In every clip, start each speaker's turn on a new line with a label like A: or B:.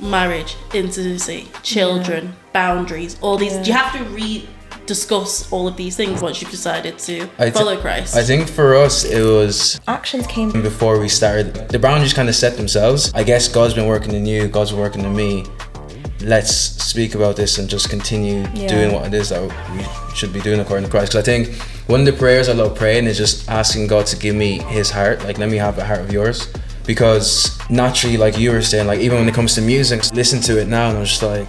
A: marriage, intimacy, children, boundaries, all these. You have to discuss all of these things once you've decided to follow Christ.
B: I think for us it was
C: actions came
B: before we started. The boundaries kind of set themselves. I guess God's been working in you, God's been working in me. Let's speak about this and just continue doing what it is that we should be doing according to Christ. Because I think one of the prayers I love praying is just asking God to give me his heart. Like, let me have the heart of yours. Because naturally, like you were saying, like even when it comes to music, listen to it now and I'm just like,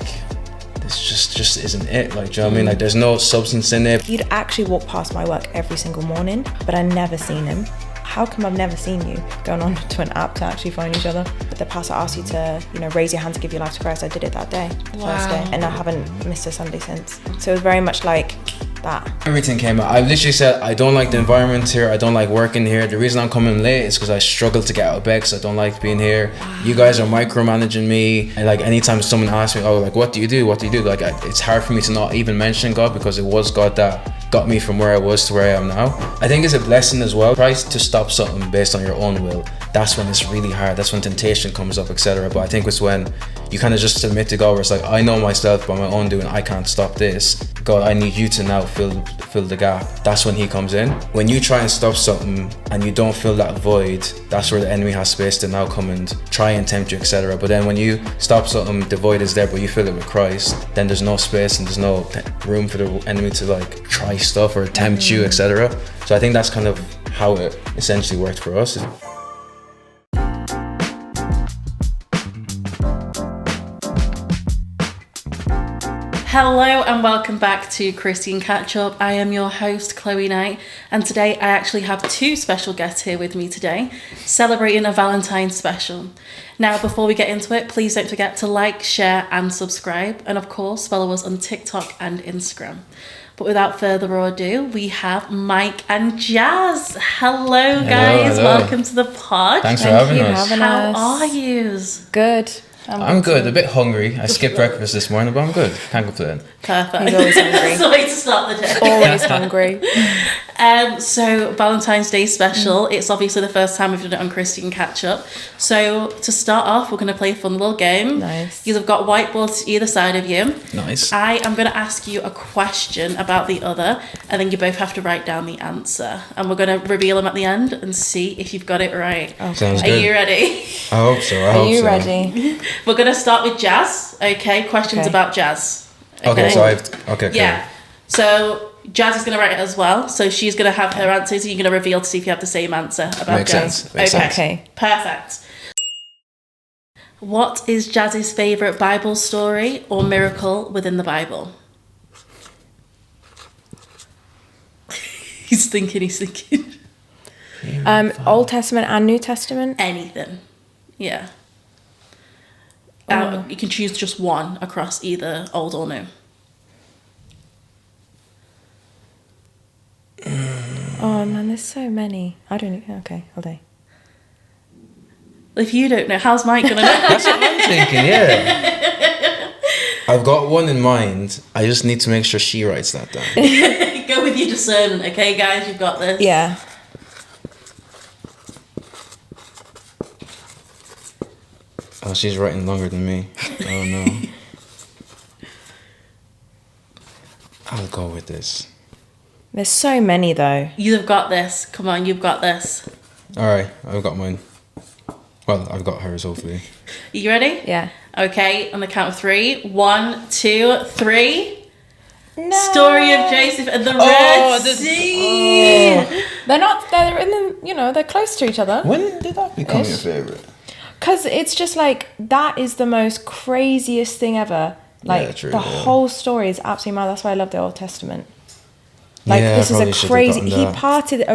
B: this just isn't it. Like, do you know what I mean? Like, there's no substance in it.
C: You'd actually walk past my work every single morning, but I never seen him. How come I've never seen you going on to an app to actually find each other? But the pastor asked you to, raise your hand to give your life to Christ. I did it that day, first day, and I haven't missed a Sunday since. So it was very much like that.
B: Everything came out. I literally said, I don't like the environment here. I don't like working here. The reason I'm coming late is because I struggle to get out of bed because I don't like being here. You guys are micromanaging me. And like anytime someone asks me, oh, like, what do you do? What do you do? Like, it's hard for me to not even mention God because it was God that got me from where I was to where I am now. I think it's a blessing as well. Try to stop something based on your own will. That's when it's really hard. That's when temptation comes up, etc. But I think it's when you kind of just submit to God where it's like, I know myself by my own doing, I can't stop this. God, I need you to now fill the gap. That's when he comes in. When you try and stop something and you don't fill that void, that's where the enemy has space to now come and try and tempt you, etc. But then when you stop something, the void is there, but you fill it with Christ, then there's no space and there's no room for the enemy to like try stuff or tempt you, etc. So I think that's kind of how it essentially worked for us.
A: Hello and welcome back to Christian Catch Up. I am your host, Chloe Knight, and today I actually have two special guests here with me today, celebrating a Valentine special. Now, before we get into it, please don't forget to like, share and subscribe, and of course follow us on TikTok and Instagram. But without further ado, we have Mike and Jaz. Hello guys,
B: hello.
A: Welcome to the pod.
B: Thanks for having us.
A: How are you?
C: Good.
B: I'm good, a bit hungry. I skipped breakfast this morning, but I'm good. Can't complain.
A: Perfect.
C: He's always hungry.
A: That's the way to start the day.
C: Always hungry.
A: So Valentine's Day special, it's obviously the first time we've done it on Christian Catch Up. So to start off, we're going to play a fun little game.
C: Nice.
A: You've got whiteboards either side of you.
B: Nice.
A: I am going to ask you a question about the other, and then you both have to write down the answer. And we're going to reveal them at the end and see if you've got it right.
C: Okay.
B: Sounds
A: Are
B: good.
A: you ready?
B: I hope so.
C: Are you ready?
A: We're going to start with Jaz. Okay, questions
C: Okay.
A: about Jaz.
B: Okay, so okay, cool.
A: Yeah. So Jaz is going to write it as well. So she's going to have her answers and you're going to reveal to see if you have the same answer about
B: Makes
A: Jaz.
B: sense. Makes
A: Okay.
B: sense.
C: Okay.
A: Perfect. What is Jaz's favourite Bible story or miracle within the Bible? He's thinking.
C: Old Testament and New Testament?
A: Anything. Yeah.
C: Oh.
A: You can choose just one across either old or new.
C: Oh man, there's so many. I don't know. Okay, I'll do.
A: If you don't know, how's Mike going to know?
B: That's what I'm thinking, yeah. I've got one in mind. I just need to make sure she writes that down.
A: Go with your discernment, okay, guys? You've got this.
C: Yeah.
B: Oh, she's writing longer than me. Oh no. I'll go with this.
C: There's so many though.
A: You've got this. Come on, you've got this.
B: Alright, I've got mine. Well, I've got hers, hopefully.
A: You ready?
C: Yeah.
A: Okay, on the count of 3. 1, 2, 3.
C: No.
A: Story of Joseph and the Red Sea.
C: They're not. They're in the. They're close to each other.
B: When did that become
C: Ish.
B: your favourite?
C: Because it's just like that is the most craziest thing ever. Like
B: Yeah, true,
C: the
B: yeah.
C: whole story is absolutely mad. That's why I love the Old Testament. Like
B: Yeah,
C: this
B: I
C: is
B: probably
C: a
B: should've
C: crazy.
B: gotten
C: He
B: that.
C: parted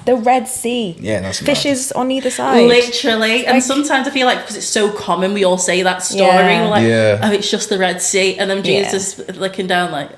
C: the Red Sea.
B: Yeah, that's mad.
C: fishes on either side.
A: Literally. And
C: Like-
A: sometimes I feel like because it's so common, we all say that story.
C: Yeah.
A: We're like,
B: Yeah.
A: oh, it's just the Red Sea. And then
C: Yeah.
A: Jesus is looking down like,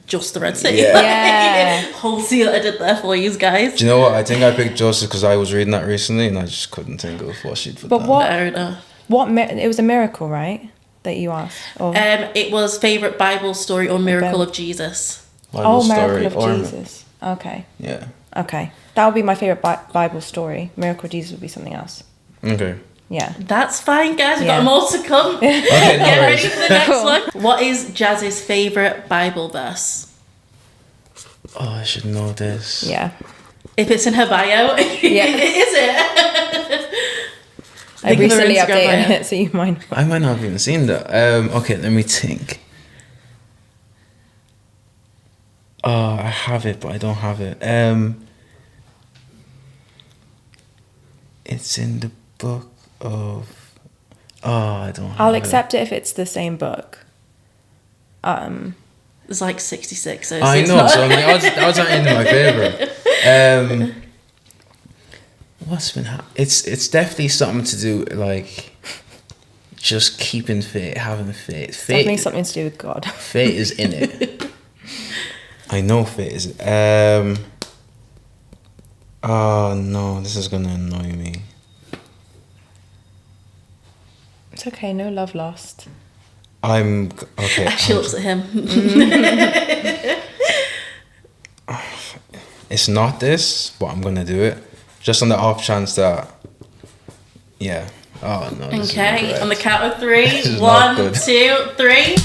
A: just the Red Sea.
B: Yeah.
A: Like,
C: Yeah.
A: whole sea that I did there for you guys.
B: Do you know what? I think I picked Joseph because I was reading that recently and I just couldn't think of what she'd put
C: But
B: down.
C: what?
A: Fair enough.
C: It was a miracle, right? That you asked. Or,
A: It was favourite Bible story or miracle
C: Bible.
A: of Jesus.
B: Bible
C: miracle
B: story
C: of
B: or-
C: Jesus. Okay.
B: Yeah.
C: Okay. That would be my favorite Bible story. Miracle of Jesus would be something else.
B: Okay.
C: Yeah.
A: That's fine, guys. We've
C: Yeah.
A: got more to come.
B: Okay, no
A: Get ready
B: worries.
A: for the next
C: Cool.
A: one. What is Jaz's favourite Bible verse?
B: Oh, I should know this.
C: Yeah.
A: If it's in her bio, is it?
C: I
A: Think of her
C: recently
A: Instagram
C: updated
A: bio.
C: it, so you might.
B: I might not have even seen that. Okay, let me think. Oh, I have it, but I don't have it. It's in the book of. Oh, I don't.
C: I'll
B: have
C: accept it if it's the same book.
A: It's like 66. So
B: I
A: it's
B: know,
A: not-
B: so I'm like, odds aren't into my favorite. What's been it's definitely something to do like just keeping fit, having faith.
C: Definitely
B: Faith,
C: something to do with God.
B: faith is in it. I know faith is. Oh no, this is gonna annoy me.
C: It's okay, no love lost.
B: I'm okay.
A: She looks at him.
B: It's not this, but I'm gonna do it just on the off chance that. Yeah. Oh no. This is
A: Okay,
B: incorrect.
A: on the count of
B: This
A: 3.
B: is not
A: 1,
B: good.
A: 2, 3.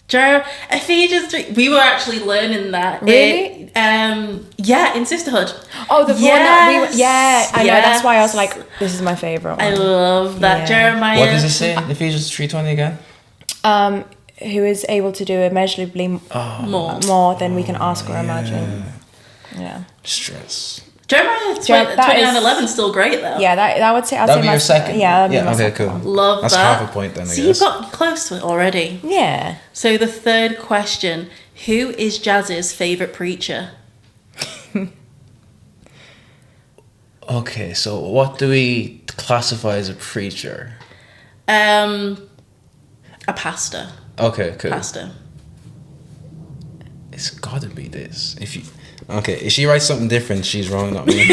A: Joe, Ephesians 3. We were actually learning that.
C: Really?
A: Yeah, in sisterhood.
C: Oh, the one that we were,
A: Yes,
C: I know, that's why I was
A: yes.
C: like, this is my favourite
A: I
C: one.
A: love that.
C: Yeah.
A: Jeremiah.
B: What does it say in Ephesians 3:20 again?
C: Who is able to do immeasurably more than we can ask or imagine. Yeah.
B: Stress.
A: Jeremiah
C: that
A: 29:11 is still great though.
C: Yeah, that would say, I'd
B: That'd
C: say
B: be
C: my
B: your second.
C: Yeah, that'd be my
B: okay,
C: second
B: cool.
C: one.
A: Love
B: That's
A: that.
B: half a point then, I
A: So
B: guess.
A: you've got close to it already.
C: Yeah.
A: So the third question, who is Jazz's favourite preacher?
B: Okay, so what do we classify as a preacher?
A: A pastor.
B: Okay, cool.
A: Pastor.
B: It's gotta be this. If she writes something different, she's wrong, not me.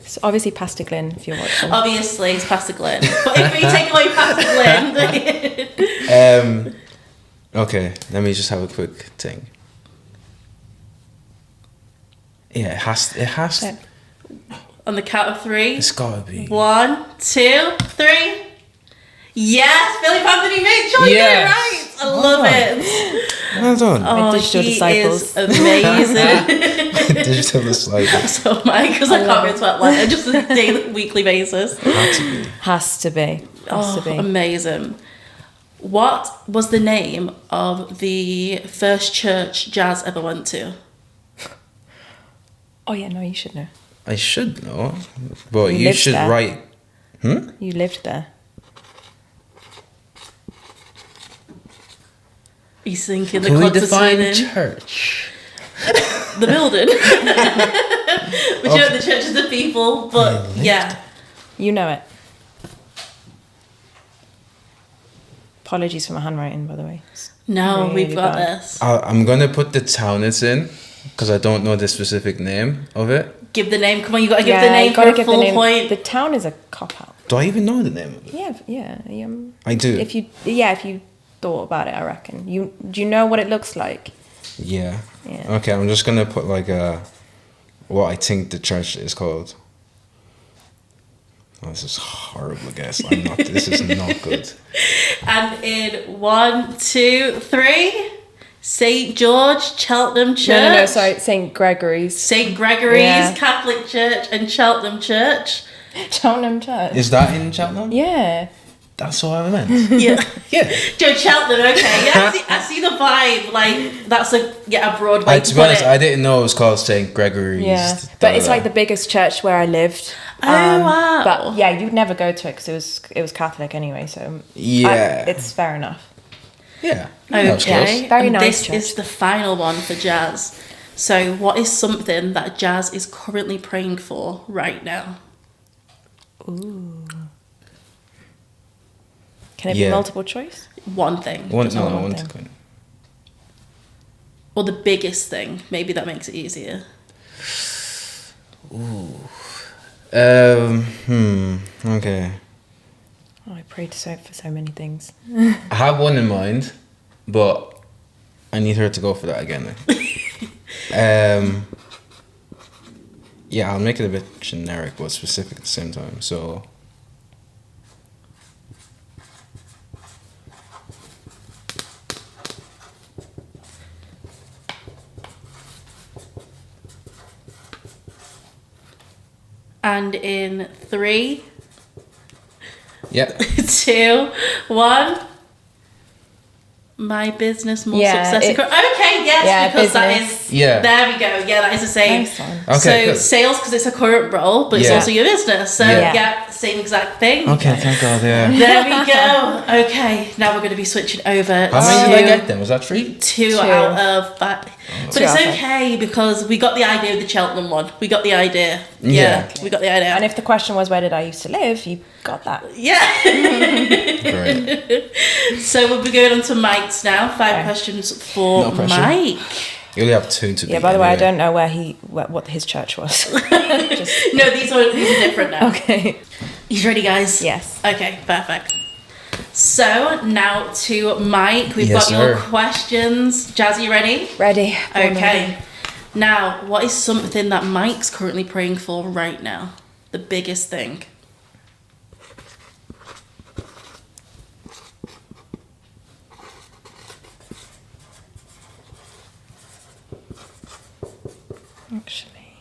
C: So obviously Pastor Glenn, if you're watching.
A: Obviously, it's Pastor Glenn. But if we take away Pastor Glenn,
B: Okay, let me just have a quick thing. Yeah, it has to.
C: Okay.
A: on the count of 3.
B: It's gotta be.
A: 1, 2, 3. Yes, Philip Anthony Mitchell, you did it right. I love it.
B: Well done.
A: Oh,
C: digital
A: he
C: disciples.
A: is amazing.
B: Digital disciple.
A: So Mike, because I can't go to Atlanta just on a daily, weekly basis.
B: Had to be.
C: Has to be. Has to be.
A: Amazing. What was the name of the first church Jazz ever went to?
C: Oh yeah, no, you should know.
B: I should know, but
C: You
B: you
C: lived
B: should
C: there.
B: write.
C: You lived there.
A: He's thinking the
B: Can we
A: clubs are
B: define
A: swinging.
B: church?
A: The building. But you know, the church is the people, but yeah.
C: You know it. Apologies for my handwriting, by the way.
A: No,
C: Really
A: we've got
C: bad.
A: this.
B: I'm gonna put the town it's in because I don't know the specific name of it.
A: Give the name. Come on, you got to give the name for a full point.
C: The town is a cop out.
B: Do I even know the name of it?
C: Yeah.
B: I do.
C: If you thought about it, I reckon. Do you know what it looks like?
B: Yeah.
C: Yeah.
B: Okay, I'm just gonna put like what I think the church is called. Oh, this is horrible, guess. This is not good.
A: And in 1, 2, 3, St. George Cheltenham Church.
C: No, sorry, St. Gregory's.
A: St. Gregory's
C: Yeah.
A: Catholic Church and Cheltenham Church.
C: Cheltenham Church.
B: Is that in Cheltenham?
C: Yeah.
B: That's what I meant.
A: Yeah.
B: Yeah.
A: Joe Cheltenham, okay. Yeah, I see the vibe. Like, that's a broad way
B: To
A: to
B: be
A: put
B: honest,
A: it.
B: I didn't know it was called St. Gregory's.
C: Yeah. But it's like the biggest church where I lived.
A: Oh, wow.
C: But yeah, you'd never go to it because it was Catholic anyway, so
B: Yeah.
C: it's fair enough.
B: Yeah. That was
A: Okay.
B: close.
C: Very
A: and
C: nice
A: this
C: church.
A: is the final one for Jazz. So, what is something that Jazz is currently praying for right now?
C: Can it
B: Yeah.
C: be multiple choice?
A: One thing.
B: One
C: Just one
B: one
C: thing.
B: second.
A: Or the biggest thing. Maybe that makes it easier.
B: Okay.
C: Oh, I prayed for so many things.
B: I have one in mind, but I need her to go for that again. Yeah, I'll make it a bit generic but specific at the same time. So,
A: And in 3,
B: yeah.
A: 2, 1. My business more
C: Yeah,
A: success. Okay, yes,
C: yeah,
A: because that
C: business.
A: is.
B: Yeah.
A: There we go. Yeah, that is the same.
C: Nice one.
B: Okay,
A: So
B: good.
A: sales because it's a current role, but it's
B: Yeah.
A: also your business. So
B: Yeah.
A: yeah, same exact thing.
B: Okay, thank God, yeah.
A: There we go. Okay, now we're going to be switching over.
B: How many did I get then? Was that 3?
A: Two
C: Two.
A: out of 5. But
C: Two
A: it's
C: out of 5.
A: okay because we got the idea of the Cheltenham one. We got the idea.
B: Yeah.
A: We got the idea.
C: And if the question was where did I used to live, you got that.
A: Yeah.
B: Great.
A: So we'll be going on to Mike's now. 5 questions for
B: No pressure.
A: Mike.
B: You only have 2 to
C: Yeah,
B: beat
C: by the way, I
B: anyway.
C: don't know what his church was.
A: No, these are different now.
C: Okay.
A: You ready, guys?
C: Yes.
A: Okay, perfect. So now to Mike. We've
B: Yes,
A: got your
B: sir.
A: questions. Jazz, you ready?
C: Ready. Born
A: Okay.
C: ready.
A: Now, what is something that Mike's currently praying for right now? The biggest thing.
C: Actually.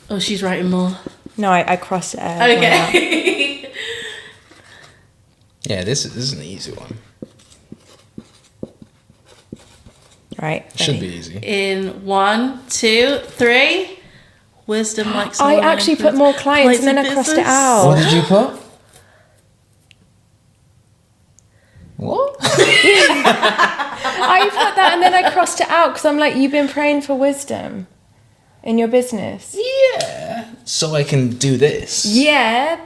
A: Oh, she's writing more.
C: No, I crossed it out.
A: Okay.
B: Yeah, this is an easy one.
C: Right.
B: Should
C: ready.
B: be easy.
A: In 1, 2, 3. Wisdom like
C: I
A: Solomon
C: actually put
A: includes
C: more clients and then I
A: places
C: crossed it
A: business.
C: out.
B: What did you put? What?
C: I put that and then I crossed it out because I'm like, you've been praying for wisdom in your business.
B: Yeah. So I can do this.
C: Yeah,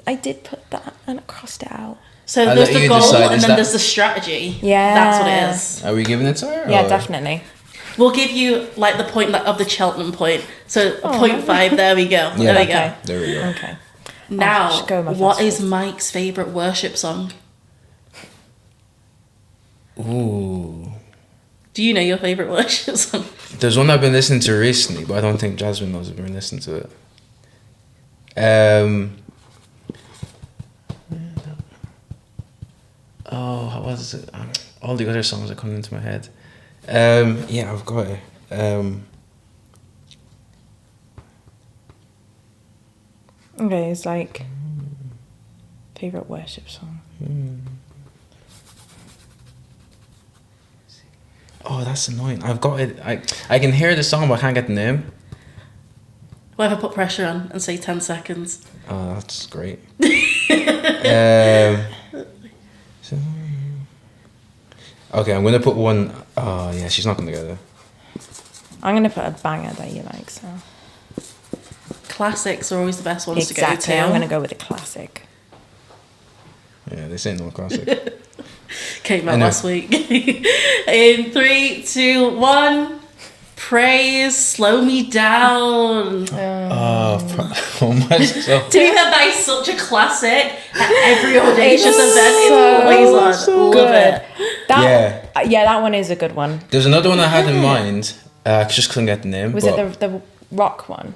C: I did put that and I crossed it out.
A: So
B: I'll
A: there's
B: let
A: the
B: you
A: goal
B: decide,
A: and
B: is
A: then
B: that-
A: there's the strategy.
C: Yeah.
A: That's what it is.
B: Are we giving it to her?
C: Yeah,
B: or-
C: definitely.
A: We'll give you like the point of the Cheltenham point. So
C: Oh.
A: 0.5, there we go.
B: Yeah.
A: There we go.
C: Okay.
B: There we go.
C: Okay.
A: Now,
C: should go with my
A: what
C: first
A: is
C: choice.
A: Mike's favourite worship song?
B: Ooh.
A: Do you know your favourite worship song?
B: There's one I've been listening to recently, but I don't think Jasmine knows I've been listening to it. Oh, how was it? All the other songs are coming into my head. Yeah, I've got it.
C: Okay, it's like favorite worship song.
B: Oh, that's annoying. I've got it. I can hear the song, but I can't get the name.
A: Well, if I put pressure on and say 10 seconds.
B: Oh, that's great. So- okay, I'm gonna put one. Oh yeah, she's not gonna get it.
C: I'm gonna put a banger that you like. So
A: Classics are always the best ones
C: exactly,
A: to go to.
C: I'm gonna go with a classic.
B: Yeah, this ain't no classic.
A: Came
B: I
A: out
B: know.
A: last week. In 3, 2, 1. Praise, slow me down.
B: Oh my! So,
A: To be fair, that is such a classic. At every audacious
C: It's
A: event, it's
C: so-
A: always on.
C: so
A: Love
C: good.
A: it.
C: That, yeah, that one is a good one.
B: there's another one I had in mind. I just couldn't get the name.
C: Was
B: but
C: it the rock one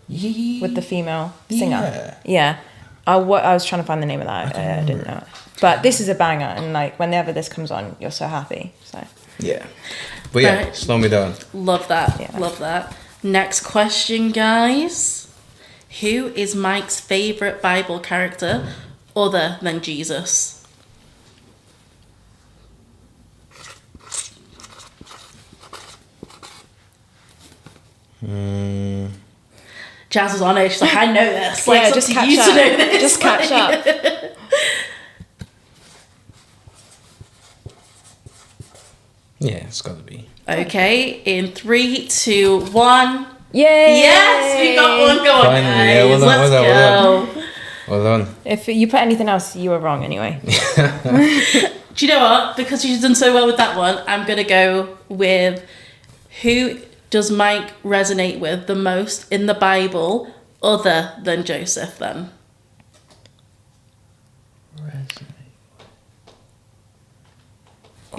C: with the female singer?
B: Yeah.
C: Yeah. I was trying to find the name of that. I didn't know it. But this is a banger, and like whenever this comes on, you're so happy. So
B: Yeah, but yeah,
A: Right.
B: slow me down.
A: Love that.
C: Yeah.
A: Love that. Next question, guys. Who is Mike's favourite Bible character other than Jesus? Jazz was on it. She's like, I know this. Like,
C: yeah,
A: it's up
C: just
A: to
C: catch
A: you
C: up.
A: to know this.
C: Just catch
A: Like-
C: up.
B: Yeah, it's gotta be.
A: Okay, in 3, 2, 1.
C: Yay!
A: Yes, we got one going,
B: Finally,
A: guys.
B: yeah, well done,
A: Let's
B: well done,
A: go.
B: Well done.
C: If you put anything else, you were wrong anyway.
A: Do you know what? Because she's done so well with that one, I'm going to go with who does Mike resonate with the most in the Bible other than Joseph then?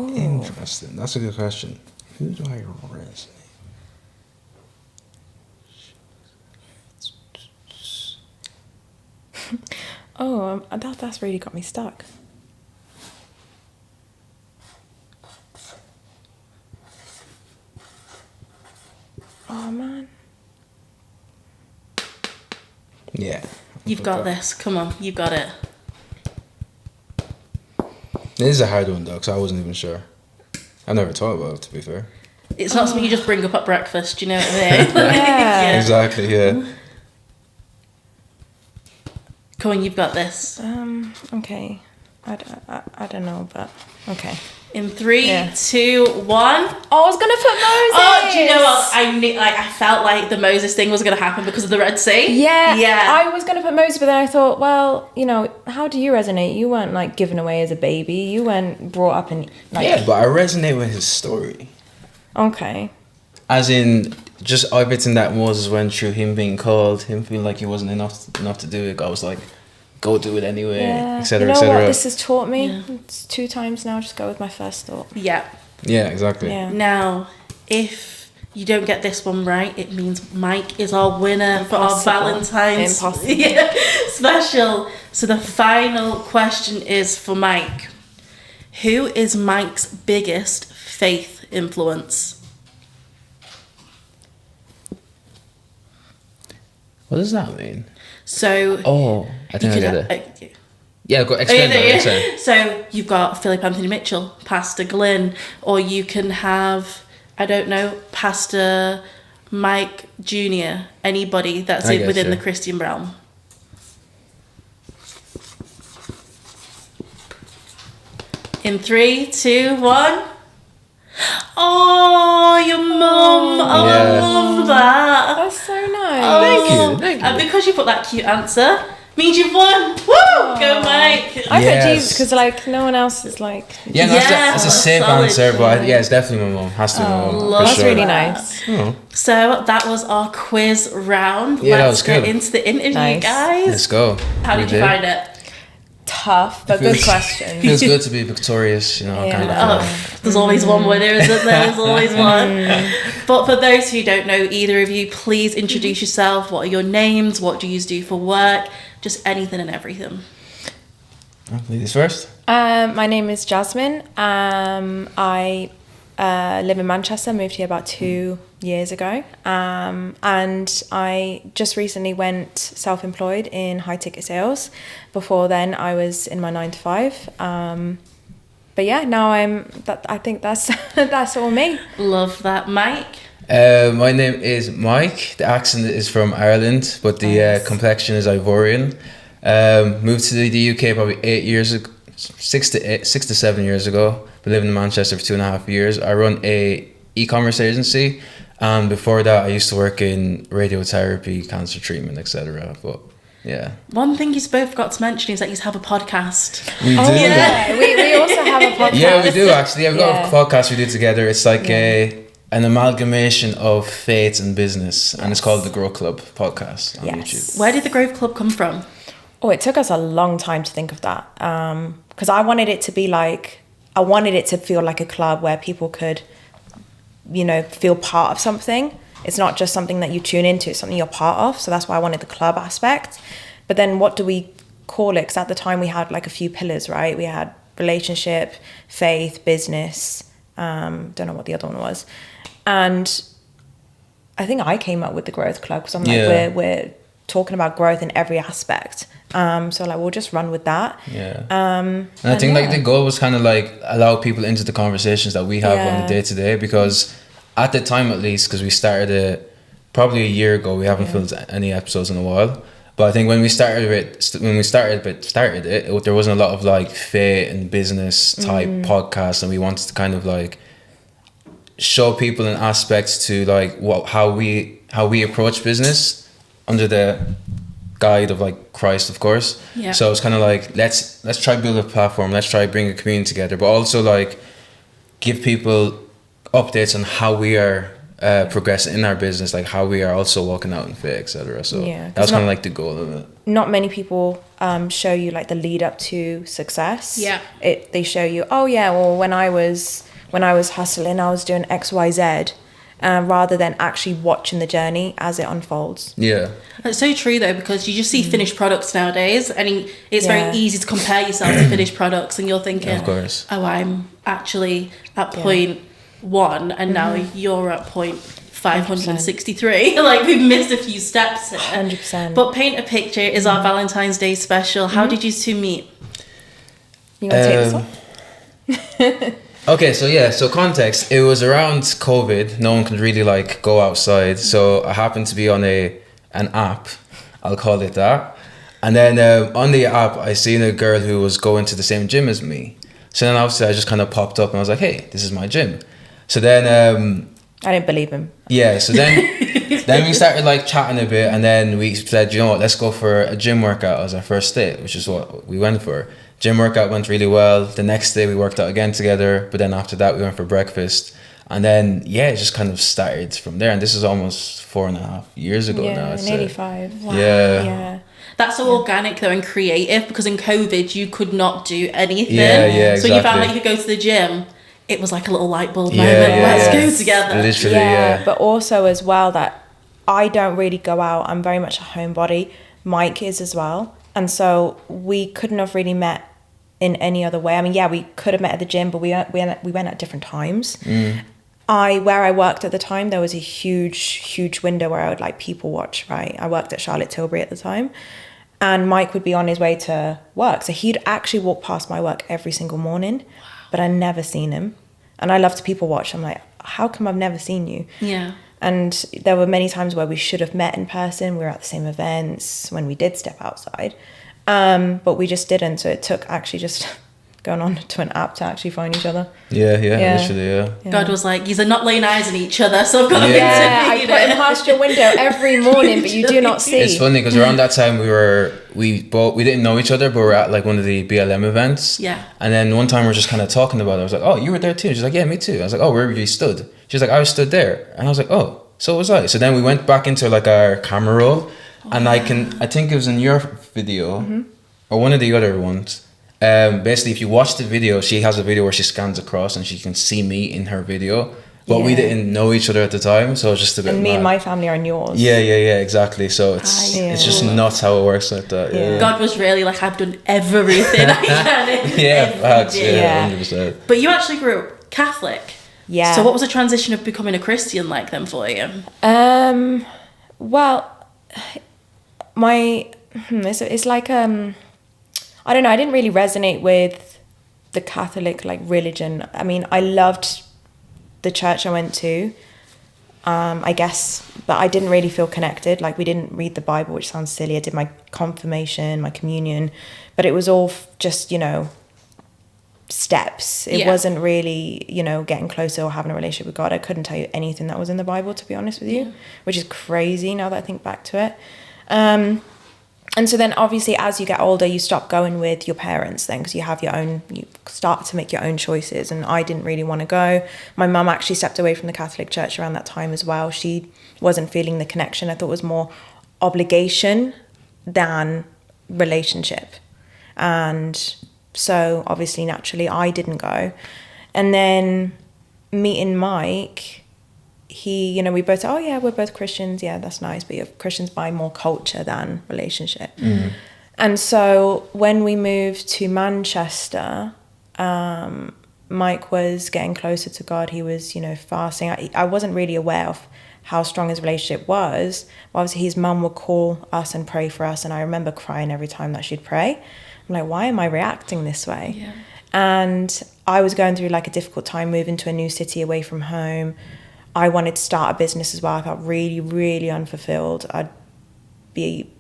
B: Interesting. That's a good question. Who do I resonate?
C: That's really got me stuck. Oh man.
B: Yeah.
A: You've got this. Come on, you've got it.
B: This is a hard one though, because I wasn't even sure. I never thought about it, to be fair.
A: It's not something you just bring up at breakfast, do you know what I mean?
C: Yeah.
B: Exactly, yeah.
A: Come on, you've got this.
C: Okay. I don't know, but okay.
A: In 3,
C: Yeah.
A: 2, 1.
C: Oh, I was gonna put Moses.
A: Oh, do you know what? I knew, I felt like the Moses thing was going to happen because of the Red Sea.
C: Yeah,
A: Yeah.
C: I was gonna put Moses, but then I thought, well, how do you resonate? You weren't like given away as a baby. You weren't brought up in like.
B: Yeah, but I resonate with his story.
C: Okay.
B: As in, just everything that Moses went through, him being called, him feeling like he wasn't enough to do it. God was like, go do it anyway,
C: Yeah.
B: etc.,
C: You know
B: etc.
C: what this has taught me?
A: Yeah.
C: It's 2 times now. Just go with my first thought.
A: Yeah.
B: Yeah, exactly.
C: Yeah.
A: Now, if you don't get this one right, it means Mike is our winner for our
C: Impossible.
A: Valentine's
C: Impossible.
A: Yeah, special. So the final question is for Mike. Who is Mike's biggest faith influence?
B: What does that mean?
A: So
B: Oh, I think I
A: you
B: get
A: could-
B: it. Yeah, go explain that. Explain.
A: So you've got Philip Anthony Mitchell, Pastor Glyn, or you can have, I don't know, Pastor Mike Jr., anybody that's
B: I get
A: within
B: you.
A: the Christian realm. In 3, 2, 1. Oh, your mum. Oh,
B: Yeah.
A: I love that.
C: That's so nice.
A: Oh,
B: Thank you.
A: And because you put that cute answer, means you've won. Woo! Go, Mike.
C: I
B: Yes.
C: put Jesus because like no one else is like.
B: Yeah, no, that's a
A: Yeah,
B: safe
A: solid.
B: answer, but yeah, it's definitely my mum. Has to be my mum.
A: love
B: For
C: That's
B: sure.
C: really
A: that.
C: nice.
B: Oh,
A: So that was our quiz round.
B: Yeah, that
A: Let's
B: was
A: get
B: good.
A: into the interview,
C: Nice.
A: guys.
B: let's go.
A: How
B: We
A: did you find it?
C: Tough, but good question.
B: Feels good to be victorious, you know.
C: Yeah.
B: Kind of.
A: Oh, there's always one winner, isn't there? There's always one. But for those who don't know either of you, please introduce yourself. What are your names? What do you do for work? Just anything and everything.
B: Ladies first.
C: My name is Jasmine. I live in Manchester, moved here about 2 years ago. And I just recently went self-employed in high ticket sales. Before then, I was in my 9 to 5. But yeah, now I think that's that's all me.
A: Love that. Mike?
B: My name is Mike. The accent is from Ireland, but the
C: Nice.
B: complexion is Ivorian. Moved to the UK probably 8 years ago, 6 to 7 years ago. Been living in Manchester for 2.5 years. I run a e-commerce agency, and before that, I used to work in radiotherapy, cancer treatment, etc. But yeah,
A: One thing you both forgot to mention is that you have a podcast.
B: we do.
C: Oh yeah, we also have a podcast.
B: Yeah, we do actually. Yeah, we've got
C: Yeah.
B: a podcast we do together. It's like an amalgamation of faith and business, and it's called the Grow Club podcast on
C: Yes.
B: YouTube.
A: Where did the Grove Club come from?
C: Oh, it took us a long time to think of that. Because I wanted it to be like, I wanted it to feel like a club where people could, feel part of something. It's not just something that you tune into, it's something you're part of. So that's why I wanted the club aspect. But then what do we call it? Because at the time we had like a few pillars, right? We had relationship, faith, business. Don't know what the other one was. And I think I came up with the Growth Club because I'm like,
B: Yeah.
C: we're talking about growth in every aspect. So like we'll just run with that.
B: Yeah. And I think like
C: yeah.
B: the goal was kind of like allow people into the conversations that we have on
C: Yeah.
B: the day to day, because at the time, at least, because we started it probably a year ago, we haven't filmed any episodes in a while. But I think when we started it, there wasn't a lot of like faith and business type podcasts, and we wanted to kind of like show people in aspects to like how we approach business under the guide of like Christ, of course.
A: Yeah.
B: So it's kind of like let's try build a platform, let's try bring a community together, but also like give people updates on how we are progress in our business, like how we are also walking out in faith, etc. So
C: Yeah,
B: that's kind of like the goal of it.
C: Not many people show you like the lead up to success.
A: Yeah.
C: They show you, oh yeah, well when I was hustling, I was doing X, Y, Z, rather than actually watching the journey as it unfolds.
B: Yeah.
A: It's so true though, because you just see finished products nowadays, and it's very easy to compare yourself to finished products, and you're thinking,
B: Of course.
A: oh, I'm actually at point 1 and now you're at point 563. Like we've missed a few steps here.
C: 100%.
A: But Paint a Picture is our Valentine's Day special. How did you two meet?
C: You want to take this one?
B: Okay, so context, it was around COVID, no one could really like go outside, so I happened to be on an app, I'll call it that, and then on the app I seen a girl who was going to the same gym as me, so then obviously I just kind of popped up and I was like, hey, this is my gym. So then
C: I didn't believe him.
B: yeah, so then we started like chatting a bit, and then we said, you know what, let's go for a gym workout as our first date, which is what we went for. Gym workout went really well. The next day we worked out again together, but then after that we went for breakfast. And then, it just kind of started from there. And this is almost 4.5 years ago now.
C: Yeah, nearly 5.
A: Wow.
B: Yeah.
A: That's so organic though and creative, because in COVID you could not do anything.
B: Yeah,
A: So you found
B: exactly.
A: like you could go to the gym, it was like a little light bulb moment. Let's go together.
B: Literally,
C: But also as well that I don't really go out. I'm very much a homebody. Mike is as well. And so we couldn't have really met in any other way. I mean, we could have met at the gym, but we went at different times. Where I worked at the time, there was a huge window where I would like people watch, right? I worked at Charlotte Tilbury at the time, and Mike would be on his way to work. So he'd actually walk past my work every single morning, but I never seen him. And I love to people watch. I'm like, how come I've never seen you?
A: Yeah.
C: And there were many times where we should have met in person. We were at the same events when we did step outside. But we just didn't. So it took actually just going on to an app to actually find each other.
B: Yeah, literally.
A: God was like, you're not laying eyes on each other, so I've got to
C: I put him past your window every morning, but you do not see.
B: It's funny because around that time we didn't know each other, but we were at like one of the BLM events.
A: Yeah.
B: And then one time we were just kind of talking about it. I was like, oh, you were there too? She's like, yeah, me too. I was like, oh, where were you stood? She's like, I was stood there. And I was like, oh, so was I. So then we went back into like our camera roll, and I think it was in your video or one of the other ones. Basically, if you watch the video, she has a video where she scans across and she can see me in her video. But we didn't know each other at the time, so it was just a bit.
C: And me and my family are in yours.
B: Yeah, exactly. So it's just nuts how it works like that. Yeah.
A: God was really like, I've done everything I can.
B: Facts. Yeah, 100%.
A: But you actually grew up Catholic.
C: Yeah.
A: So what was the transition of becoming a Christian like then for you?
C: Well, it's like I don't know. I didn't really resonate with the Catholic like religion. I mean, I loved the church I went to, I guess, but I didn't really feel connected. Like we didn't read the Bible, which sounds silly. I did my confirmation, my communion, but it was all just, steps. It wasn't really, getting closer or having a relationship with God. I couldn't tell you anything that was in the Bible, to be honest with you, which is crazy now that I think back to it. And so then obviously as you get older, you stop going with your parents then, because you start to make your own choices. And I didn't really want to go. My mum actually stepped away from the Catholic Church around that time as well. She wasn't feeling the connection. I thought it was more obligation than relationship. And so obviously naturally I didn't go. And then meeting Mike, he, we both said, oh yeah, we're both Christians. Yeah, that's nice. But you're Christians by more culture than relationship. And so when we moved to Manchester, Mike was getting closer to God. He was, fasting. I wasn't really aware of how strong his relationship was. Obviously his mum would call us and pray for us. And I remember crying every time that she'd pray. I'm like, why am I reacting this way?
A: Yeah.
C: And I was going through like a difficult time moving to a new city away from home. I wanted to start a business as well. I felt really, really unfulfilled. I'd be,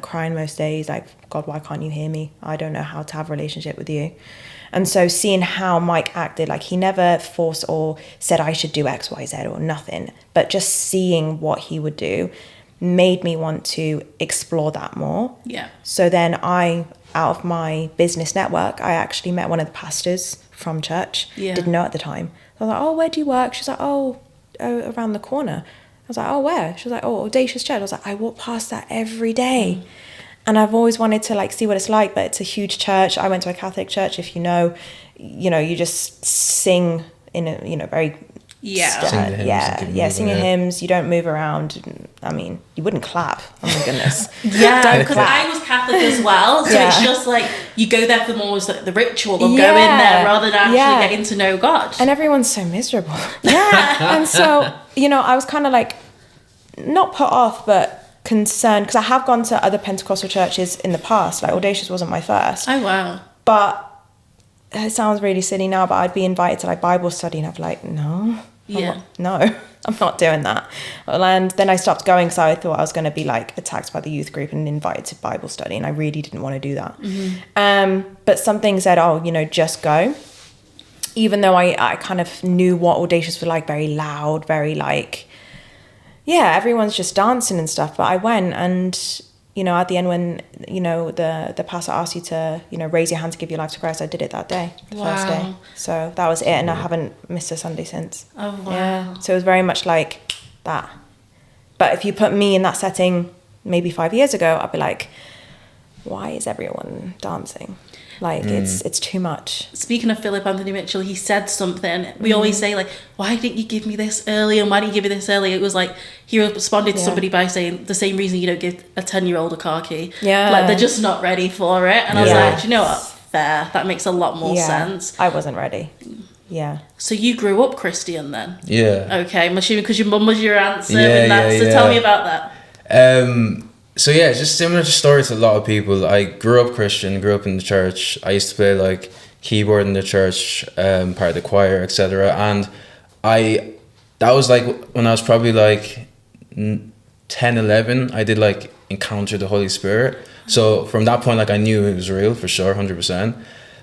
C: crying most days, like, God, why can't you hear me? I don't know how to have a relationship with you. And so seeing how Mike acted, like he never forced or said I should do X, Y, Z or nothing, but just seeing what he would do made me want to explore that more.
A: Yeah.
C: So then out of my business network, I actually met one of the pastors from church.
A: Yeah.
C: Didn't know at the time. I was like, oh, where do you work? She's like, oh, around the corner. I was like, oh, where? She was like, oh, Audacious Church. I was like, I walk past that every day. And I've always wanted to like see what it's like, but it's a huge church. I went to a Catholic church. If you know, you just sing in a, very... Sing your hymns. You don't move around. I mean, you wouldn't clap. Oh my goodness.
A: Because I was Catholic as well, so it's just like you go there for more the ritual of going there rather than actually getting to know God.
C: And everyone's so miserable. And so I was kind of like not put off, but concerned, because I have gone to other Pentecostal churches in the past. Like Audacious wasn't my first.
A: Oh wow.
C: But it sounds really silly now, but I'd be invited to like Bible study, and I'd be like, no. I'm not doing that. And then I stopped going because I thought I was going to be like attacked by the youth group and invited to Bible study, and I really didn't want to do that. But something said, just go. Even though I kind of knew what Audacious was like, very loud, very like, everyone's just dancing and stuff. But I went, and at the end, when the pastor asked you to raise your hand to give your life to Christ, I did it that day, the first day. So that was it, and I haven't missed a Sunday since.
A: Oh wow.
C: Yeah. So it was very much like that. But if you put me in that setting maybe 5 years ago, I'd be like, why is everyone dancing? Like it's too much.
A: Speaking of Philip Anthony Mitchell, he said something. We always say like, why didn't you give me this early, and why didn't you give me this early? It was like he responded to somebody by saying the same reason you don't give a 10-year-old a car key. Yeah. Like they're just not ready for it. And I was like, do you know what? Fair. That makes a lot more sense.
C: I wasn't ready. Yeah.
A: So you grew up Christian then?
B: Yeah.
A: Okay. I'm assuming because your mum was your answer in that. So tell me about that.
B: So yeah, just similar story to a lot of people. I grew up Christian, grew up in the church. I used to play like keyboard in the church, part of the choir, etc. And that was like when I was probably like 10, 11, I did like encounter the Holy Spirit. So from that point, like I knew it was real for sure, 100%.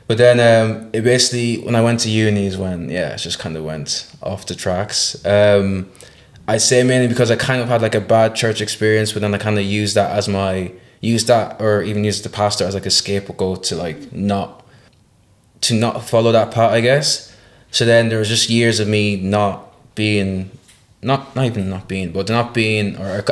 B: But then it basically, when I went to uni is when, it just kind of went off the tracks. I say mainly because I kind of had like a bad church experience, but then I kind of used that or even used the pastor as like a scapegoat to like not follow that path, I guess. So then there was just years of me not being or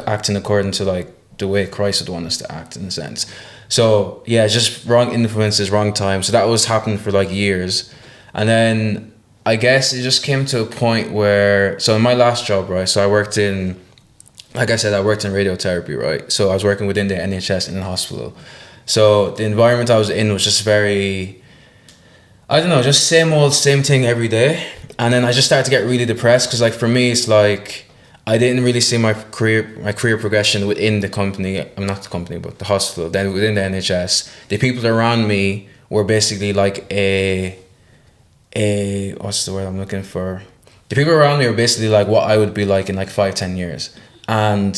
B: acting according to like the way Christ would want us to act in a sense. So yeah, just wrong influences, wrong time. So that was happening for like years. And then I guess it just came to a point where, so in my last job, right, so I worked in radiotherapy, right? So I was working within the NHS in a hospital. So the environment I was in was just very, I don't know, just same thing every day. And then I just started to get really depressed because like for me, it's like, I didn't really see my career progression within the company. I'm not the company, but the hospital. Then within the NHS, the people around me were basically like what's the word I'm looking for? The people around me were basically like what I would be like in like 5-10 years. And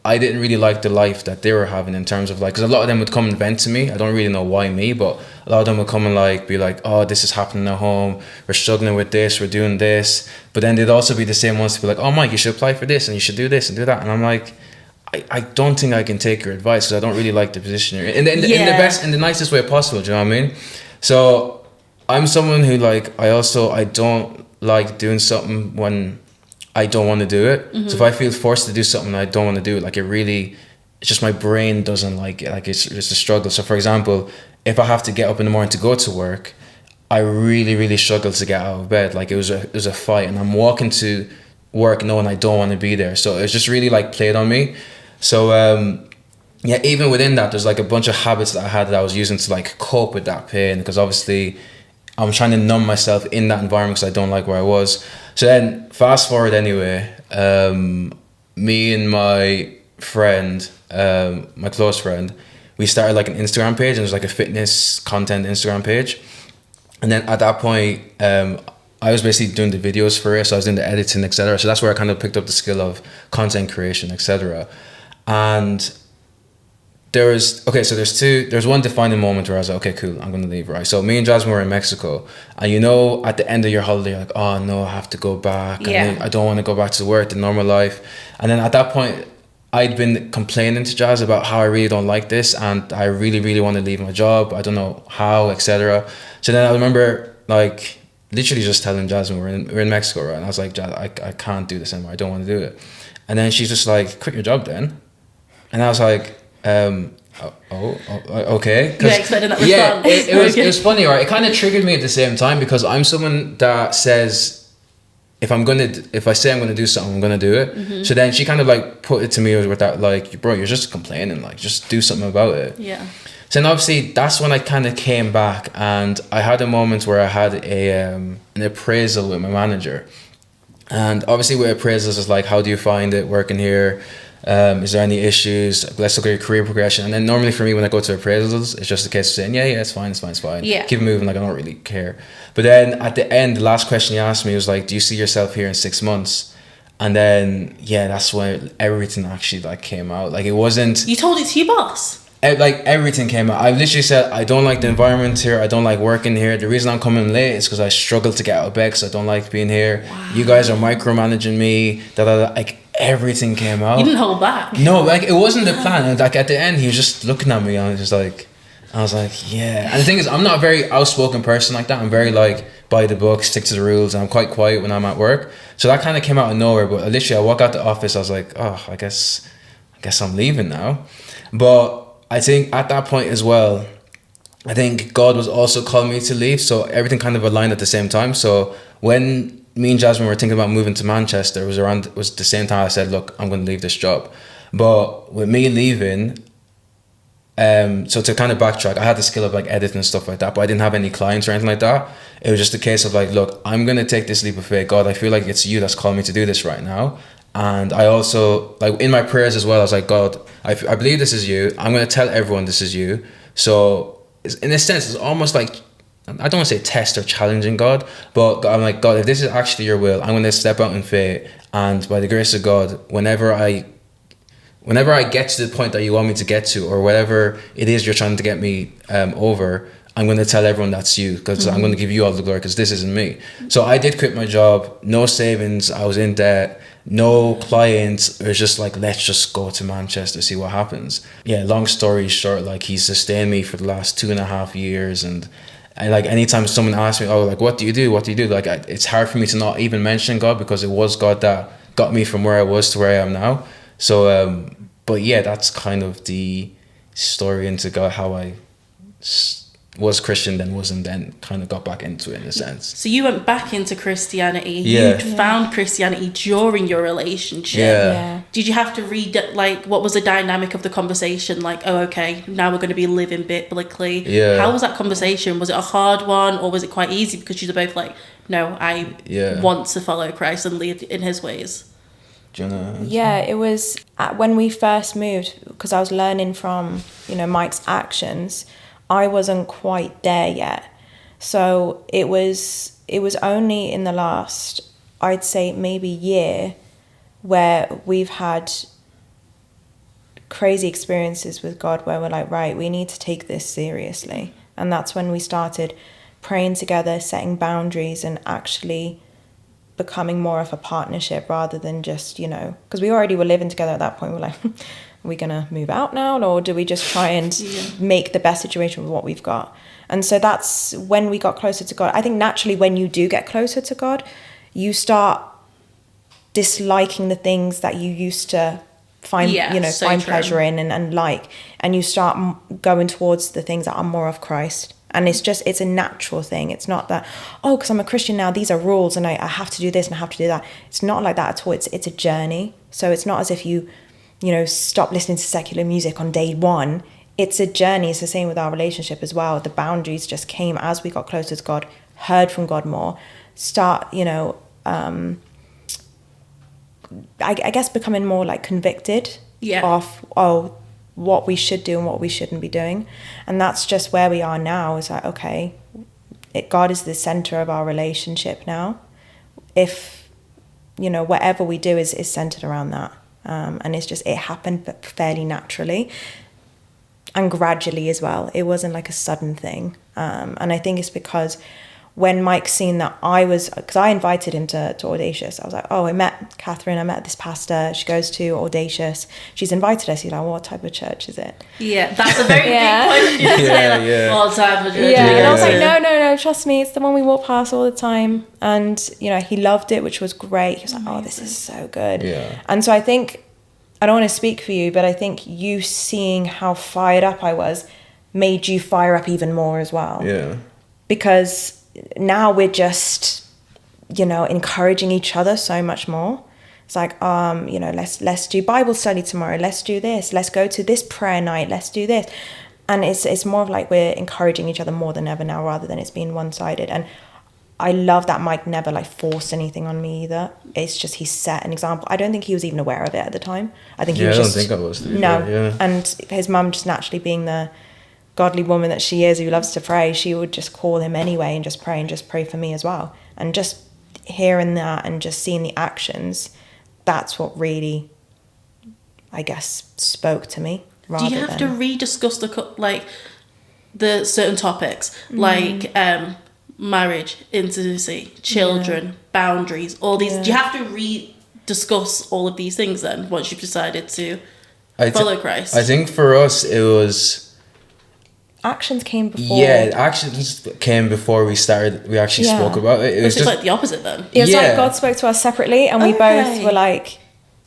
B: I didn't really like the life that they were having in terms of like, because a lot of them would come and vent to me. I don't really know why me, but a lot of them would come and like be like, oh, this is happening at home. We're struggling with this. We're doing this. But then they'd also be the same ones to be like, oh, Mike, you should apply for this and you should do this and do that. And I'm like, I don't think I can take your advice because I don't really like the position you're in the best, in the nicest way possible. Do you know what I mean? So I'm someone who like, I don't like doing something when I don't want to do it. Mm-hmm. So if I feel forced to do something I don't want to do it, like it's just my brain doesn't like it. Like it's a struggle. So for example, if I have to get up in the morning to go to work, I really, really struggle to get out of bed. Like it was a fight, and I'm walking to work knowing I don't want to be there. So it's just really like played on me. So even within that, there's like a bunch of habits that I had that I was using to like cope with that pain, because obviously I'm trying to numb myself in that environment because I don't like where I was. So then fast forward anyway, me and my friend, my close friend, we started like an Instagram page, and it was like a fitness content Instagram page. And then at that point, I was basically doing the videos for it. So I was doing the editing, etc. So that's where I kind of picked up the skill of content creation, etc. And there's one defining moment where I was like, okay, cool, I'm gonna leave, right? So me and Jasmine were in Mexico, and at the end of your holiday, you're like, oh no, I have to go back. Yeah. I don't want to go back to work, the normal life. And then at that point, I'd been complaining to Jazz about how I really don't like this, and I really, really want to leave my job. I don't know how, etc. So then I remember like literally just telling Jasmine we're in Mexico, right? And I was like, I can't do this anymore. I don't want to do it. And then she's just like, quit your job then. And I was like, okay.
A: You expected that response?
B: Yeah, it was funny, right? It kind of triggered me at the same time because I'm someone that says, if I say I'm gonna do something, I'm gonna do it. So then she kind of like put it to me with that, like, bro, you're just complaining, like, just do something about it.
A: Yeah.
B: So then obviously that's when I kind of came back, and I had a moment where I had an appraisal with my manager. And obviously with appraisals, it's like, how do you find it working here? Is there any issues? Let's look at your career progression. And then normally for me, when I go to appraisals, it's just a case of saying, yeah, it's fine.
A: Yeah.
B: Keep moving, like, I don't really care. But then at the end, the last question he asked me was like, do you see yourself here in 6 months? And then, yeah, that's when everything actually like came out. Like, it wasn't...
A: You told it to your boss?
B: Like, everything came out. I literally said, I don't like the environment here. I don't like working here. The reason I'm coming late is because I struggle to get out of bed because I don't like being here. Wow. You guys are micromanaging me. Like, everything came out.
A: You didn't hold back.
B: No, like, it wasn't the plan. And, like, at the end, he was just looking at me and I was like, yeah. And the thing is, I'm not a very outspoken person like that. I'm very, like, by the book, stick to the rules, and I'm quite quiet when I'm at work. So that kind of came out of nowhere. But literally, I walk out the office, I was like, oh, I guess I'm leaving now. But I think at that point as well, I think God was also calling me to leave. So everything kind of aligned at the same time. So when me and Jasmine were thinking about moving to Manchester, it was the same time I said, look, I'm going to leave this job. But with me leaving, so to kind of backtrack, I had the skill of like editing and stuff like that, but I didn't have any clients or anything like that. It was just a case of like, look, I'm going to take this leap of faith. God, I feel like it's you that's calling me to do this right now. And I also, like, in my prayers as well, I was like, God, I believe this is you. I'm going to tell everyone this is you. So in a sense, it's almost like, I don't want to say test or challenging God, but I'm like, God, if this is actually your will, I'm going to step out in faith. And by the grace of God, whenever I get to the point that you want me to get to, or whatever it is you're trying to get me over, I'm going to tell everyone that's you, because I'm going to give you all the glory, because this isn't me. So I did quit my job, no savings, I was in debt, no clients. It was just like, let's just go to Manchester, see what happens. Yeah, long story short, like, he sustained me for the last 2.5 years, and like, anytime someone asks me, oh, like, what do you do? Like, it's hard for me to not even mention God, because it was God that got me from where I was to where I am now. So, but yeah, that's kind of the story into God, how I was Christian, then wasn't, then kind of got back into it in a sense.
A: So you went back into Christianity.
B: Yeah.
A: You found Christianity during your relationship.
B: Yeah.
A: Did you have to read, like, what was the dynamic of the conversation? Like, oh, okay, now we're going to be living biblically.
B: Yeah.
A: How was that conversation? Was it a hard one, or was it quite easy because you were both like, no, I want to follow Christ and lead in his ways?
C: Yeah, it was when we first moved, because I was learning from, Mike's actions. I wasn't quite there yet. So it was only in the last, I'd say maybe year, where we've had crazy experiences with God where we're like, right, we need to take this seriously. And that's when we started praying together, setting boundaries, and actually becoming more of a partnership rather than just, because we already were living together at that point. We're like, are we going to move out now, or do we just try and make the best situation with what we've got? And so that's when we got closer to God. I think naturally when you do get closer to God, you start disliking the things that you used to find, find pleasure in and like, and you start going towards the things that are more of Christ. And it's a natural thing. It's not that, oh, because I'm a Christian now, these are rules and I have to do this and I have to do that. It's not like that at all. It's a journey. So it's not as if you stop listening to secular music on day one. It's a journey. It's the same with our relationship as well. The boundaries just came as we got closer to God, heard from God more, start, I guess becoming more like convicted of, what we should do and what we shouldn't be doing. And that's just where we are now. It's like, okay, God is the center of our relationship now. If, whatever we do is centered around that. And it happened fairly naturally and gradually as well. It wasn't like a sudden thing. And I think it's because when Mike seen that because I invited him to Audacious, I was like, oh, I met Catherine, I met this pastor, she goes to Audacious, she's invited us. He's like, what type of church is it?
A: Yeah, that's a very big question. All type of church.
C: And I was like, no, trust me, it's the one we walk past all the time. And, you know, he loved it, which was great. He was like, oh, this is so good.
B: Yeah.
C: And so I think, I don't want to speak for you, but I think you seeing how fired up I was made you fire up even more as well.
B: Yeah.
C: Because now we're just, you know, encouraging each other so much more. It's like, you know, let's do Bible study tomorrow. Let's do this. Let's go to this prayer night. Let's do this. And it's more of like we're encouraging each other more than ever now, rather than it's being one-sided. And I love that Mike never like forced anything on me either. It's just he set an example. I don't think he was even aware of it at the time. I think he was just...
B: I don't think I was.
C: No. And his mum just naturally being the godly woman that she is, who loves to pray, she would just call him anyway and just pray for me as well. And just hearing that and just seeing the actions, that's what really, I guess, spoke to me.
A: Do you have to rediscuss the certain topics like marriage, intimacy, children, boundaries, all these? Do you have to rediscuss all of these things then once you've decided to follow Christ?
B: I think for us it was...
C: Actions came before.
B: Yeah, actions came before we actually spoke about it. It was just
A: like the opposite then.
C: It was like God spoke to us separately, and we both were like...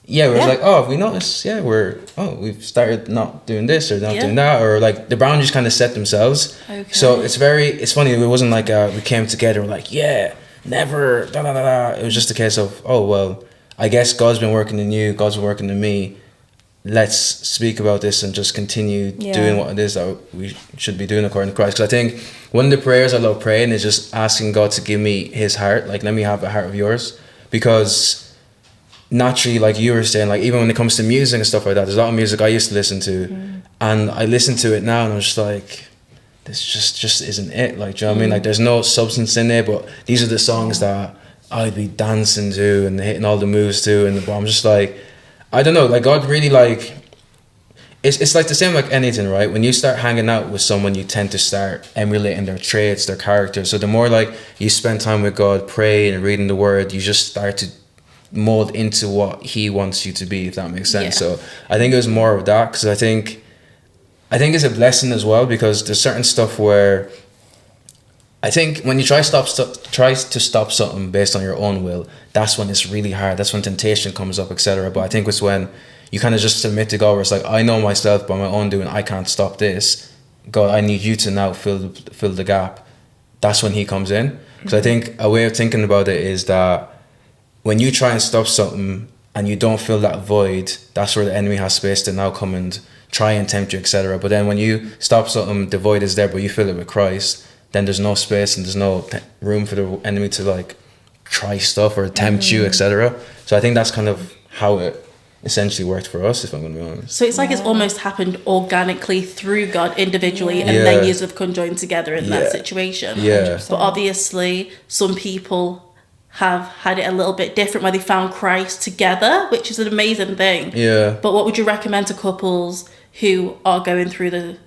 B: Yeah, we was like, oh, we noticed, we've started not doing this or not doing that, or like the boundaries kind of set themselves. Okay. So it's funny, it wasn't like we came together, we're like, never, da da da da. It was just a case of, oh, well, I guess God's been working in you, God's been working in me. Let's speak about this and just continue doing what it is that we should be doing according to Christ. Because I think one of the prayers I love praying is just asking God to give me his heart. Like, let me have a heart of yours. Because naturally, like you were saying, like even when it comes to music and stuff like that, there's a lot of music I used to listen to. And I listen to it now and I'm just like, this just isn't it. Like, do you know what I mean? Like, there's no substance in it, but these are the songs that I'd be dancing to and hitting all the moves to. And I'm just like, I don't know, like God really like, it's like the same like anything, right? When you start hanging out with someone, you tend to start emulating their traits, their character. So the more like you spend time with God, praying and reading the word, you just start to mold into what he wants you to be, if that makes sense. So I think it was more of that, because I think it's a blessing as well, because there's certain stuff where I think when you try to stop something based on your own will, that's when it's really hard. That's when temptation comes up, etc. But I think it's when you kind of just submit to God, where it's like, I know myself by my own doing, I can't stop this. God, I need you to now fill the gap. That's when he comes in. Because I think a way of thinking about it is that when you try and stop something and you don't fill that void, that's where the enemy has space to now come and try and tempt you, etc. But then when you stop something, the void is there, but you fill it with Christ, then there's no space and there's no room for the enemy to like try stuff or tempt you, etc. So I think that's kind of how it essentially worked for us, if I'm going to be honest.
A: So it's like it's almost happened organically through God individually, and then you have conjoined together in that situation.
B: Yeah.
A: But obviously some people have had it a little bit different, where they found Christ together, which is an amazing thing.
B: Yeah.
A: But what would you recommend to couples who are going through the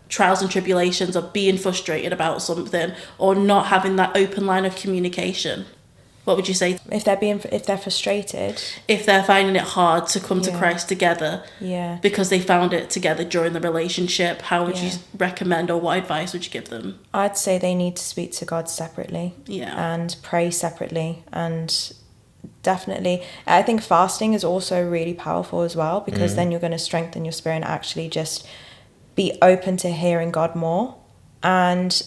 A: trials and tribulations of being frustrated about something or not having that open line of communication? What would you say?
C: If they're frustrated,
A: if they're finding it hard to come to Christ together, because they found it together during the relationship, how would you recommend, or what advice would you give them?
C: I'd say they need to speak to God separately, and pray separately, and definitely I think fasting is also really powerful as well, because then you're going to strengthen your spirit and actually just be open to hearing God more. And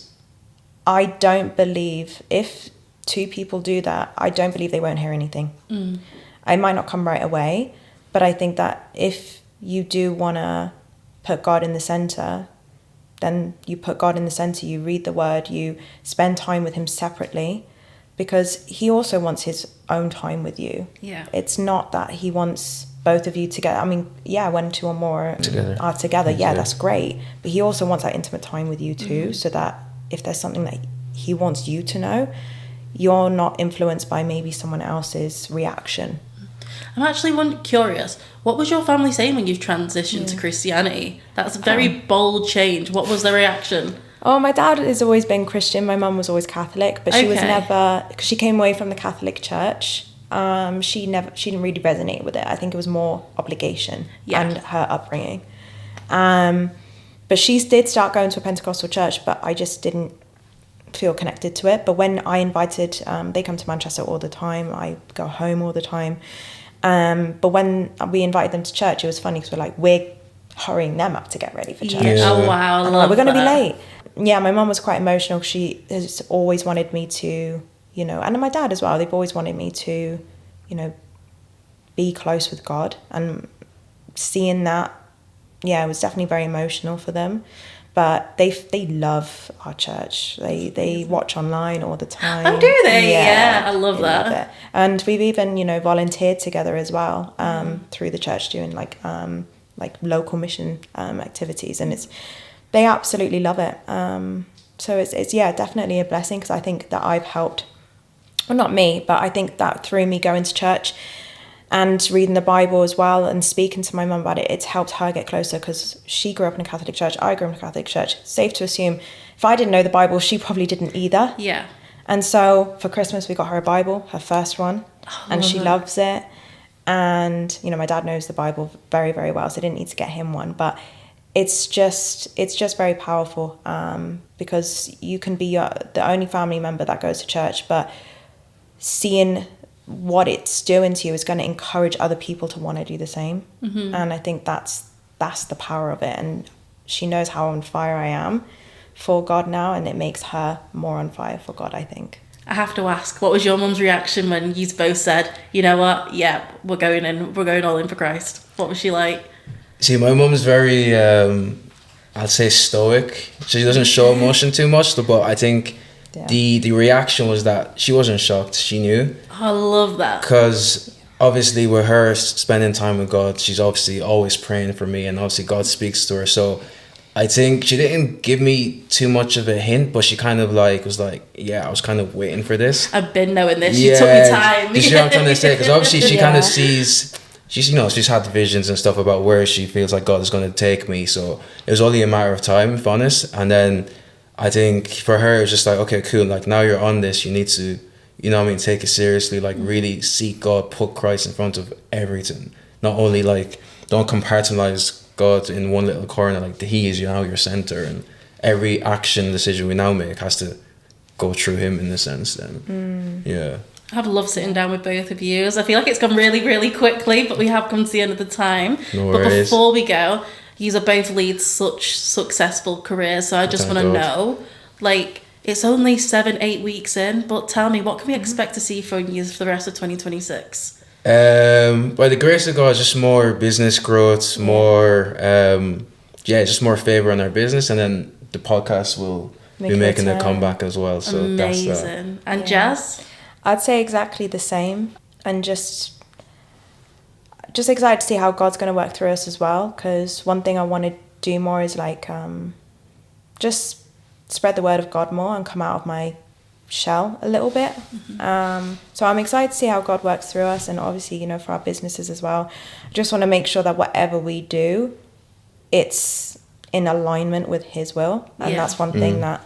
C: I don't believe, if two people do that, I don't believe they won't hear anything. I might not come right away, but I think that if you do want to put God in the center, then you put God in the center, you read the word, you spend time with him separately, because he also wants his own time with you. It's not that he wants both of you together. I mean, when two or more are together, that's great, but he also wants that intimate time with you too, so that if there's something that he wants you to know, you're not influenced by maybe someone else's reaction.
A: I'm actually curious, what was your family saying when you transitioned to Christianity? That's a very bold change. What was their reaction?
C: Oh, my dad has always been Christian. My mum was always Catholic, but she was
A: Okay.
C: never, because she came away from the Catholic Church. She didn't really resonate with it. I think it was more obligation and her upbringing. But she did start going to a Pentecostal church, but I just didn't feel connected to it. But when I invited, they come to Manchester all the time. I go home all the time. But when we invited them to church, it was funny because we're hurrying them up to get ready for church.
B: Yeah.
A: Oh wow, I
C: And
A: love
C: we're going to be
A: that.
C: late. Yeah, my mum was quite emotional. She has always wanted me to, and my dad as well. They've always wanted me to, be close with God. And seeing that, it was definitely very emotional for them. But they love our church. They watch online all the time.
A: Oh, do they? Yeah, I love
C: they
A: that.
C: love it. And we've even, volunteered together as well through the church doing like local mission activities, and they absolutely love it. So it's definitely a blessing, because I think that I've helped, well, not me, but I think that through me going to church and reading the Bible as well and speaking to my mum about it, it's helped her get closer, because she grew up in a Catholic church, I grew up in a Catholic church. Safe to assume if I didn't know the Bible, she probably didn't either.
A: Yeah.
C: And so for Christmas, we got her a Bible, her first one, and she loves it. And, my dad knows the Bible very, very well, so I didn't need to get him one. But it's just very powerful, because you can be the only family member that goes to church, but seeing what it's doing to you is going to encourage other people to want to do the same. Mm-hmm. And I think that's the power of it. And she knows how on fire I am for God now, and it makes her more on fire for God, I think.
A: I have to ask, what was your mum's reaction when you both said, you know what, yeah, we're going all in for Christ? What was she like?
B: See, my mum's very, I'd say stoic. She doesn't show emotion too much, but I think the reaction was that she wasn't shocked. She knew.
A: I love that.
B: Because obviously with her spending time with God, she's obviously always praying for me, and obviously God speaks to her. So I think she didn't give me too much of a hint, but she kind of was like, yeah, I was kind of waiting for this.
A: I've been knowing this. You took me time.
B: You see what I'm trying to say? Because obviously she kind
C: Yeah.
B: of sees, she's had visions and stuff about where she feels like God is going to take me. So it was only a matter of time, if honest. And then I think for her, it was just like, okay, cool. Like, now you're on this, you need to, take it seriously. Like, really seek God, put Christ in front of everything. Not only don't compartmentalize God in one little corner, like he is now your center, and every action decision we now make has to go through him in a sense then. Yeah.
A: I've loved sitting down with both of you. I feel like it's gone really, really quickly, but we have come to the end of the time.
B: No
A: But
B: worries.
A: before we go, you are both lead such successful careers, so I just want
B: Thank
A: to
B: God.
A: know, it's only 7-8 weeks in, but tell me, what can we expect to see from you for the rest of 2026?
B: By the grace of God, just more business growth, more just more favor on our business, and then the podcast will be making a comeback as well. So
A: Amazing.
B: that's that.
A: And Jazz?
C: I'd say exactly the same, and just excited to see how God's going to work through us as well, because one thing I want to do more is just spread the word of God more and come out of my shell a little bit. So I'm excited to see how God works through us, and obviously, for our businesses as well. I just want to make sure that whatever we do, it's in alignment with his will, and that's one thing that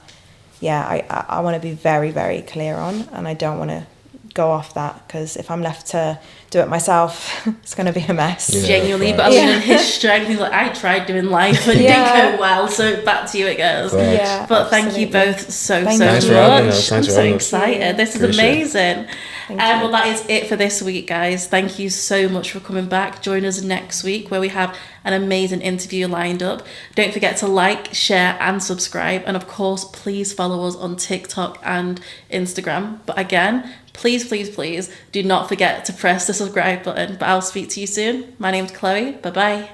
C: I want to be very, very clear on, and I don't want to go off that, because if I'm left to do it myself, it's going to be a mess.
B: Yeah.
A: Genuinely,
B: right.
A: but other than his strength, he's like, I tried doing life and didn't go well, so back to you it goes.
B: Right.
C: Yeah,
A: But thank you
C: absolutely.
A: both so
C: Thank
A: much.
C: you.
B: Thanks for having us.
A: I'm
B: Thanks for
A: so
B: having us.
A: excited. This is
B: Appreciate it.
A: amazing.
C: Thank you.
A: Well, that is it for this week, guys. Thank you so much for coming back. Join us next week, where we have an amazing interview lined up. Don't forget to like, share and subscribe, and of course, please follow us on TikTok and Instagram. But again, please do not forget to press the subscribe button. But I'll speak to you soon. My name's Chloe. Bye bye.